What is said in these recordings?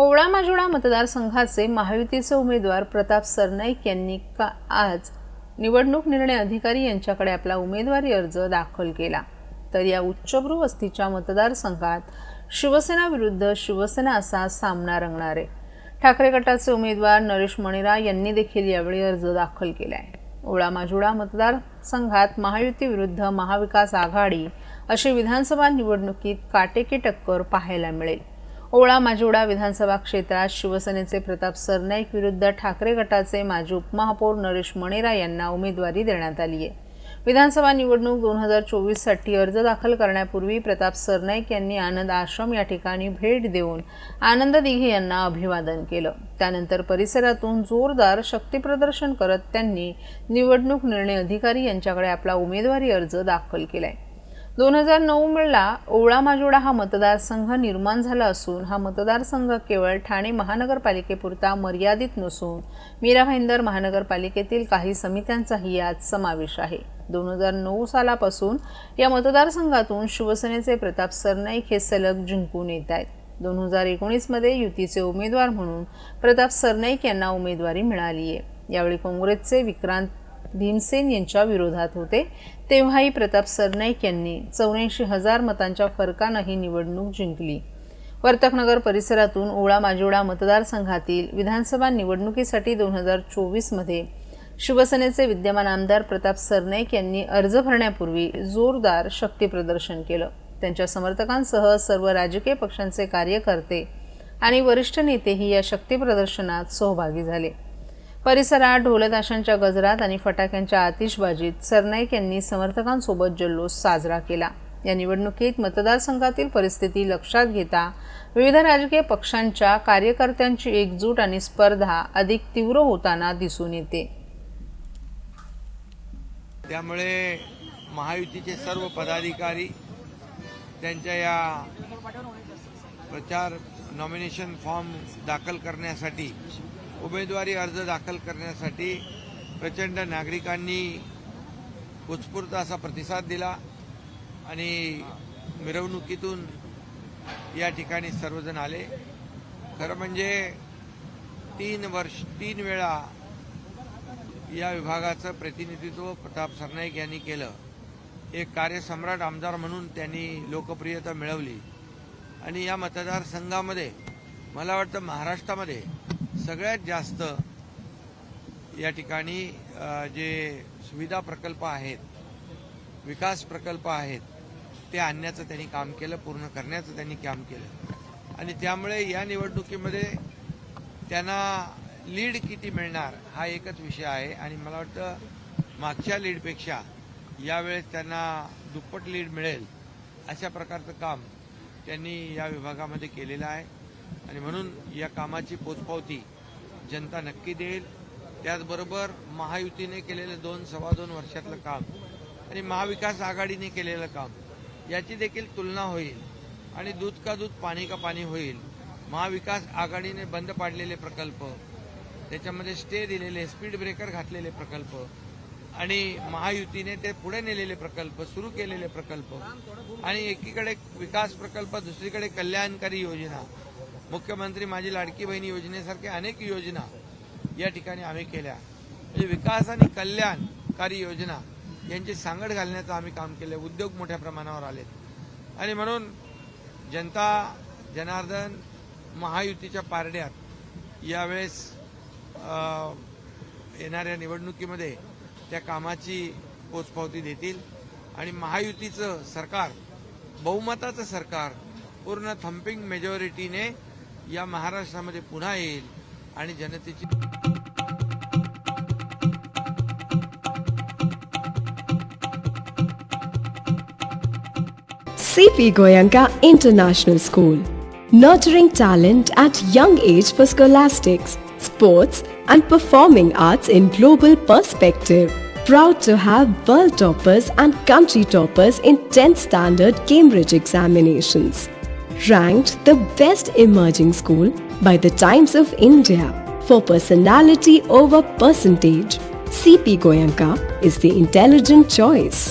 ओवळा माजुळा मतदारसंघाचे महायुतीचे उमेदवार प्रताप सरनाईक यांनी आज निवडणूक निर्णय अधिकारी यांच्याकडे आपला उमेदवारी अर्ज दाखल केला। तर या उच्चभ्रू वस्तीच्या मतदारसंघात शिवसेना विरुद्ध शिवसेना असा सामना रंगणार आहे। ठाकरे गटाचे उमेदवार नरेश मणिरा यांनी देखील यावेळी अर्ज दाखल केला आहे। ओवळा माजुळा मतदारसंघात महायुती विरुद्ध महाविकास आघाडी अशी विधानसभा निवडणुकीत काटेकी टक्कर पाहायला मिळेल। ओवळा माजुळा विधानसभा क्षेत्रात शिवसेनेचे प्रताप सरनाईक विरुद्ध ठाकरे गटाचे माजी उपमहापौर नरेश मणिरा यांना उमेदवारी देण्यात आली आहे। विधानसभा निवडणूक 2024 साठी अर्ज दाखल करण्यापूर्वी प्रताप सरनाईक यांनी आनंद आश्रम या ठिकाणी भेट देऊन आनंद दिघे यांना अभिवादन केलं। त्यानंतर परिसरातून जोरदार शक्तीप्रदर्शन करत त्यांनी निवडणूक निर्णय अधिकारी यांच्याकडे आपला उमेदवारी अर्ज दाखल केलाय। 2009 ला ओवळा माजुळा हा मतदारसंघ निर्माण झाला असून हा मतदारसंघ केवळ ठाणे महानगरपालिकेपुरता मर्यादित नसून मीरा भाईंदर महानगरपालिकेतील काही समित्यांचाही यात समावेश आहे। 2009 सालापासून या मतदारसंघातून शिवसेनेचे प्रताप सरनाईक हे सलग जिंकून येत आहेत। 2019 मध्ये युतीचे उमेदवार म्हणून प्रताप सरनाईक यांना उमेदवारी मिळाली आहे। यावेळी काँग्रेसचे विक्रांत भीमसेन यांच्या विरोधात होते, तेव्हाही प्रताप सरनाईक यांनी 84,000 मतांच्या फरकाने ही निवडणूक जिंकली। वर्तकनगर परिसरातून ओवळा माजुळा मतदारसंघातील विधानसभा निवडणुकीसाठी 2024 मध्ये शिवसेनेचे विद्यमान आमदार प्रताप सरनाईक यांनी अर्ज भरण्यापूर्वी जोरदार शक्तीप्रदर्शन केलं। त्यांच्या समर्थकांसह सर्व राजकीय पक्षांचे कार्यकर्ते आणि वरिष्ठ नेतेही या शक्तीप्रदर्शनात सहभागी झाले। परिसरात ढोलताशांच्या गजरात आणि फटाक्यांच्या आतिषबाजीत सरनाईक यांनी समर्थकांसोबत जल्लोष साजरा केला। या निवडणुकीत मतदारसंघातील परिस्थिती लक्षात घेता विविध राजकीय पक्षांच्या कार्यकर्त्यांची एकजूट आणि स्पर्धा अधिक तीव्र होताना दिसून येते। त्यामुळे महायुतीचे सर्व पदाधिकारी त्यांच्या या प्रचार नॉमिनेशन फॉर्म दाखल करण्यासाठी उमेदवारी अर्ज दाखल करण्यासाठी प्रचंड नागरिकांनी उत्स्फूर्त असा प्रतिसाद दिला आणि मिरवणुकीतून या ठिकाणी सर्वजण आले। खरं म्हणजे 3 वेळा या विभागाचं प्रतिनिधित्व प्रताप सरनाईक यांनी केलं। एक कार्यसम्राट आमदार म्हणून त्यांनी लोकप्रियता मिळवली आणि या मतदारसंघामध्ये मला वाटतं महाराष्ट्रामध्ये सगळ्यात जास्त या ठिकाणी जे सुविधा प्रकल्प आहेत, विकास प्रकल्प आहेत ते आणण्याचं त्यांनी काम केलं, पूर्ण करण्याचं त्यांनी काम केलं आणि त्यामुळे या निवडणुकीमध्ये त्यांना लीड किती मिळणार हा एकच विषय आहे आणि मला वाटतं मागच्या लीडपेक्षा यावेळेस त्यांना दुप्पट लीड मिळेल अशा प्रकारचं काम त्यांनी या विभागामध्ये केलेलं आहे आणि म्हणून या कामाची पोचपावती जनता नक्की देईल। त्याचबरोबर महायुतीने केलेलं 2-2.25 वर्षातलं काम आणि महाविकास आघाडीने केलेलं काम याची देखील तुलना होईल आणि दूध का दूध पाणी का पाणी होईल। महाविकास आघाडीने बंद पाडलेले प्रकल्प, त्याच्यामध्ये स्टे दिलेले, स्पीड ब्रेकर घातलेले प्रकल्प आणि महायुतीने ते पुढे नेलेले प्रकल्प, सुरू केलेले प्रकल्प आणि एकीकडे विकास प्रकल्प, दुसरीकडे कल्याणकारी योजना, मुख्यमंत्री माझी लाडकी बहीण योजनेसारख्या अनेक योजना या ठिकाणी आम्ही केल्या। म्हणजे विकास आणि कल्याणकारी योजना यांची सांगड घालण्याचं आम्ही काम केलं। उद्योग मोठ्या प्रमाणावर आलेत आणि म्हणून जनता जनार्दन महायुतीच्या पारड्यात यावेळेस येणाऱ्या निवडणुकीमध्ये त्या कामाची पोचपावती देतील आणि महायुतीचं सरकार, बहुमताचं सरकार पूर्ण थम्पिंग मेजॉरिटीने या महाराष्ट्रामध्ये पुन्हा येईल आणि जनतेची CP Goenka International School, nurturing talent at young age for scholastics, sports and performing arts in global perspective. Proud to have world toppers and country toppers in 10th standard Cambridge examinations. Ranked the best emerging school by the Times of India for personality over percentage, CP Goenka is the intelligent choice.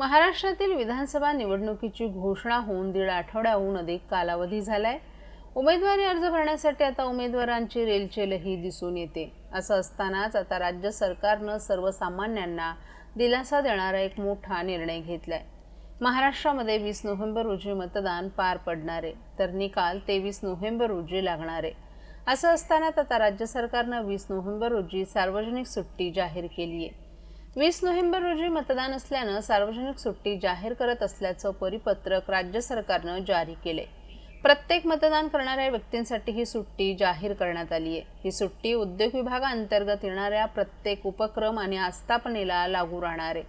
महाराष्ट्रातील विधानसभा निवडणुकीची घोषणा होऊन 1.5 आठवड्याहून अधिक कालावधी झालाय. उमेदवारी अर्ज भरण्यासाठी आता उमेदवारांची रेलचेलही दिसून येते. असं असतानाच आता राज्य सरकारनं सर्वसामान्यांना दिलासा देणारा एक मोठा निर्णय घेतलाय. महाराष्ट्रामध्ये 20 नोव्हेंबर रोजी मतदान पार पडणार आहे, तर निकाल 23 नोव्हेंबर रोजी लागणार आहे. असं असतानाच आता राज्य सरकारनं 20 नोव्हेंबर रोजी सार्वजनिक सुट्टी जाहीर केली आहे. 20 नोव्हेंबर रोजी मतदान असल्यानं सार्वजनिक सुट्टी जाहीर करत असल्याचं परिपत्रक राज्य सरकारनं जारी केले. प्रत्येक मतदान करणाऱ्या व्यक्तींसाठी ही सुट्टी जाहीर करण्यात आली आहे. ही सुट्टी उद्योग विभागाअंतर्गत येणाऱ्या प्रत्येक उपक्रम आणि आस्थापनेला लागू राहणार आहे.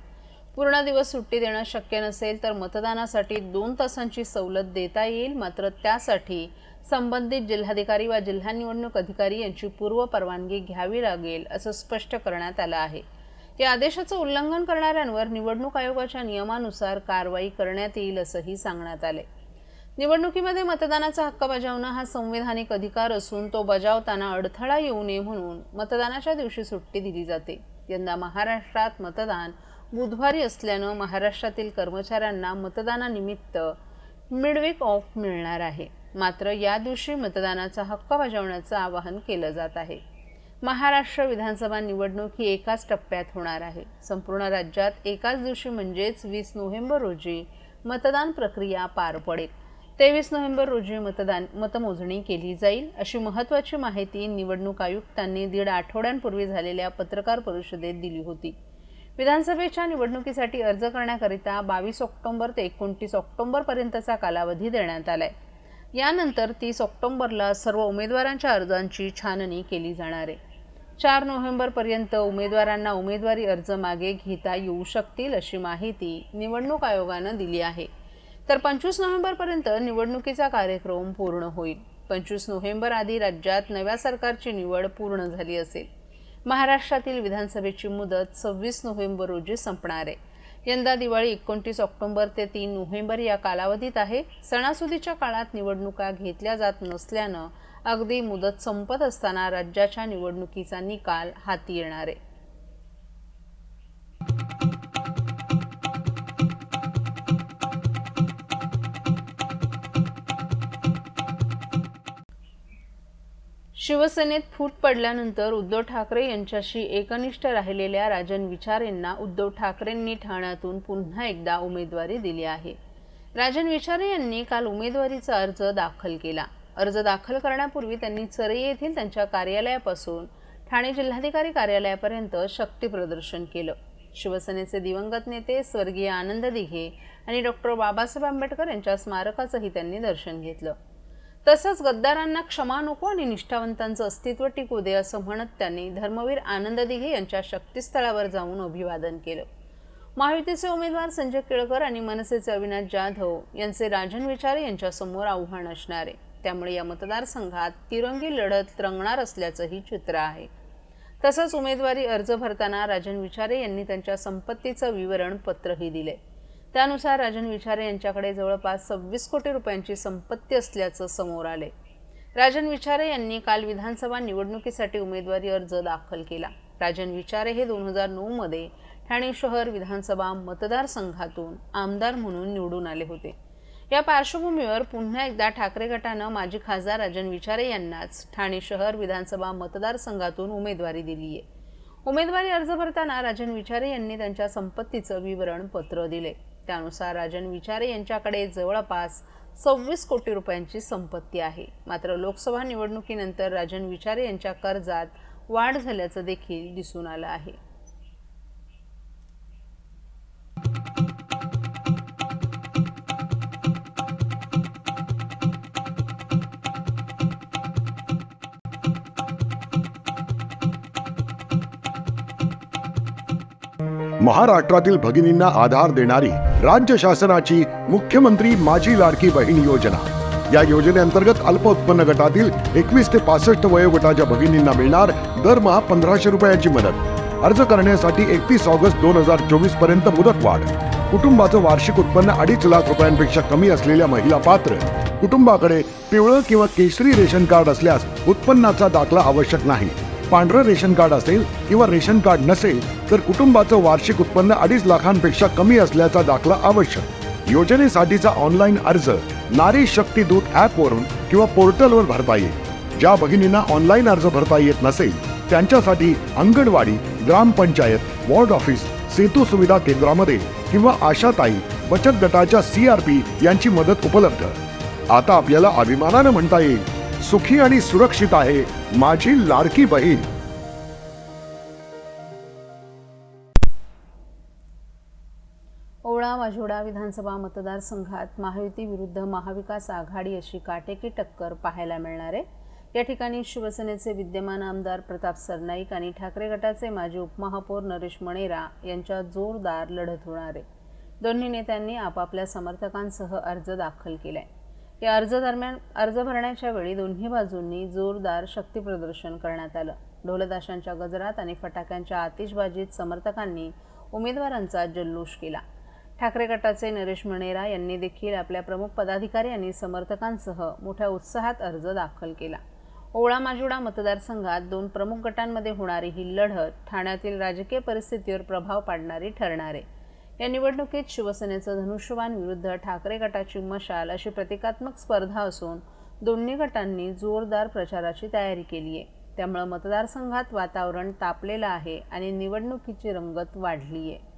पूर्ण दिवस सुट्टी देणं शक्य नसेल तर मतदानासाठी 2 तासांची सवलत देता येईल. मात्र त्यासाठी संबंधित जिल्हाधिकारी व जिल्हा निवडणूक अधिकारी यांची पूर्व परवानगी घ्यावी लागेल, असं स्पष्ट करण्यात आलं आहे. या आदेशाचं उल्लंघन करणाऱ्यांवर निवडणूक आयोगाच्या नियमानुसार कारवाई करण्यात येईल, असंही सांगण्यात आले. निवडणुकीमध्ये मतदानाचा हक्क बजावणं हा संवैधानिक अधिकार असून तो बजावताना अडथळा येऊ नये म्हणून मतदानाच्या दिवशी सुट्टी दिली जाते. यंदा महाराष्ट्रात मतदान बुधवारी असल्यानं महाराष्ट्रातील कर्मचाऱ्यांना मतदानानिमित्त मिडवीक ऑफ मिळणार आहे. मात्र या दिवशी मतदानाचा हक्क बजावण्याचं आवाहन केलं जात आहे. महाराष्ट्र विधानसभा निवडणूक ही एकाच टप्प्यात होणार आहे. संपूर्ण राज्यात एकाच दिवशी म्हणजेच 20 नोव्हेंबर रोजी मतदान प्रक्रिया पार पडेल. 23 नोव्हेंबर रोजी मतमोजणी केली जाईल, अशी महत्त्वाची माहिती निवडणूक आयुक्तांनी 1.5 आठवड्यांपूर्वी झालेल्या पत्रकार परिषदेत दिली होती. विधानसभेच्या निवडणुकीसाठी अर्ज करण्याकरिता 22 ऑक्टोबर ते 29 ऑक्टोबरपर्यंतचा कालावधी देण्यात आलाय. यानंतर 30 ऑक्टोबरला सर्व उमेदवारांच्या अर्जांची छाननी केली जाणार आहे. 4 नोव्हेंबरपर्यंत उमेदवारांना उमेदवारी अर्ज मागे घेता येऊ शकतील, अशी माहिती निवडणूक आयोगानं दिली आहे. तर 25 नोव्हेंबरपर्यंत निवडणुकीचा कार्यक्रम पूर्ण होईल. 25 नोव्हेंबर आधी राज्यात नव्या सरकारची निवड पूर्ण झाली असेल. महाराष्ट्रातील विधानसभेची मुदत 26 नोव्हेंबर रोजी संपणार आहे. यंदा दिवाळी 29 ऑक्टोबर ते 3 नोव्हेंबर या कालावधीत आहे. सणासुदीच्या काळात निवडणुका घेतल्या जात नसल्यानं अगदी मुदत संपत असताना राज्याच्या निवडणुकीचा निकाल हाती येणार आहे. शिवसेनेत फूट पडल्यानंतर उद्धव ठाकरे यांच्याशी एकनिष्ठ राहिलेल्या राजन विचारेंना उद्धव ठाकरेंनी ठाण्यातून पुन्हा एकदा उमेदवारी दिली आहे. राजन विचारे यांनी काल उमेदवारीचा अर्ज दाखल केला. अर्ज दाखल करण्यापूर्वी त्यांनी चरे येथील त्यांच्या कार्यालयापासून ठाणे जिल्हाधिकारी कार्यालयापर्यंत शक्ती प्रदर्शन केलं. शिवसेनेचे दिवंगत नेते स्वर्गीय आनंद दिघे आणि डॉक्टर बाबासाहेब आंबेडकर यांच्या स्मारकाचंही त्यांनी दर्शन घेतलं. तसंच गद्दारांना क्षमा नको आणि निष्ठावंतांचं अस्तित्व टिकू दे, असं म्हणत त्यांनी धर्मवीर आनंद दिघे यांच्या शक्तीस्थळावर जाऊन अभिवादन केलं. महायुतीचे उमेदवार संजय केळकर आणि मनसेचे अविनाश जाधव यांचे राजन विचारे यांच्यासमोर आव्हान असणार आहे. त्यामुळे या मतदारसंघात तिरंगी लढत रंगणार असल्याचंही चित्र आहे. तसंच उमेदवारी अर्ज भरताना राजन विचारे यांनी त्यांच्या संपत्तीचं विवरण पत्रही दिले. त्यानुसार राजन विचारे यांच्याकडे जवळपास 26 कोटी रुपयांची संपत्ती असल्याचं समोर आले. राजन विचारे यांनी काल विधानसभा निवडणुकीसाठी उमेदवारी अर्ज दाखल केला. राजन विचारे हे 2009 मध्ये ठाणे शहर विधानसभा मतदारसंघातून आमदार म्हणून निवडून आले होते. या पार्श्वभूमीवर पुन्हा एकदा ठाकरे गटानं माजी खासदार राजन विचारे यांनाच ठाणे शहर विधानसभा मतदारसंघातून उमेदवारी दिली आहे. उमेदवारी अर्ज भरताना राजन विचारे यांनी त्यांच्या संपत्तीचं विवरण पत्र दिले. त्यानुसार राजन विचारे यांच्याकडे जवळपास 26 कोटी रुपयांची संपत्ती आहे. मात्र लोकसभा निवडणुकीनंतर राजन विचारे यांच्या कर्जात वाढ झाल्याचं देखील दिसून आलं आहे. महाराष्ट्रातील भगिनींना आधार देणारी राज्य शासनाची मुख्यमंत्री माझी लाडकी बहीण योजना. या योजनेअंतर्गत अल्प उत्पन्न गटातील 21 ते 65 वयोगटाच्या भगिनींना मिळणार दरमहा 1500 रुपयांची मदत. अर्ज करण्यासाठी 31 ऑगस्ट 2024 पर्यंत मुदतवाढ. कुटुंबाचं वार्षिक उत्पन्न 2.5 लाख रुपयांपेक्षा कमी असलेल्या महिला पात्र. कुटुंबाकडे पिवळं किंवा केशरी रेशन कार्ड असल्यास उत्पन्नाचा दाखला आवश्यक नाही. पांढरं रेशन कार्ड असेल किंवा रेशन कार्ड नसेल तर कुटुंबाचं वार्षिक उत्पन्न 2.5 लाखांपेक्षा कमी असल्याचा दाखला आवश्यक। योजनेसाठीचा ऑनलाईन अर्ज नारी शक्ती दूत ॲपवरून किंवा पोर्टलवर भरता येईल। ज्या भगिनींना ऑनलाईन अर्ज भरता येत नसेल त्यांच्यासाठी अंगणवाडी, ग्रामपंचायत, वॉर्ड ऑफिस, सेतू सुविधा केंद्रामध्ये किंवा आशाताई बचत गटाच्या CRP यांची मदत उपलब्ध। आता आपल्याला अभिमानानं म्हणता येईल, सुखी आणि सुरक्षित आहे माझी लाडकी बहीण। ओवळा वाझोडा विधानसभा मतदारसंघात महायुती विरुद्ध महाविकास आघाडी अशी काटेकी टक्कर पाहायला मिळणार आहे। या ठिकाणी शिवसेनेचे विद्यमान आमदार प्रताप सरनाईक आणि ठाकरे गटाचे माजी उपमहापौर नरेश मणेरा यांच्यात जोरदार लढत होणार आहे। दोन्ही नेत्यांनी आपापल्या समर्थकांसह अर्ज दाखल केलाय। या दरम्यान अर्ज भरण्याच्या वेळी दोन्ही बाजूंनी जोरदार शक्ती प्रदर्शन करण्यात आलं। ढोलताशांच्या गजरात आणि फटाक्यांच्या आतिषबाजीत समर्थकांनी उमेदवारांचा जल्लोष केला। ठाकरे गटाचे नरेश मणेरा यांनी देखील आपल्या प्रमुख पदाधिकारी आणि समर्थकांसह मोठ्या उत्साहात अर्ज दाखल केला। ओवळा माजुडा मतदारसंघात दोन प्रमुख गटांमध्ये होणारी ही लढत ठाण्यातील राजकीय परिस्थितीवर प्रभाव पाडणारी ठरणार आहे। या निवडणुकीत शिवसेनेचं धनुष्यबाण विरुद्ध ठाकरे गटाची मशाल अशी प्रतिकात्मक स्पर्धा असून दोन्ही गटांनी जोरदार प्रचाराची तयारी केली आहे। त्यामुळे मतदारसंघात वातावरण तापलेलं आहे आणि निवडणुकीची रंगत वाढली आहे।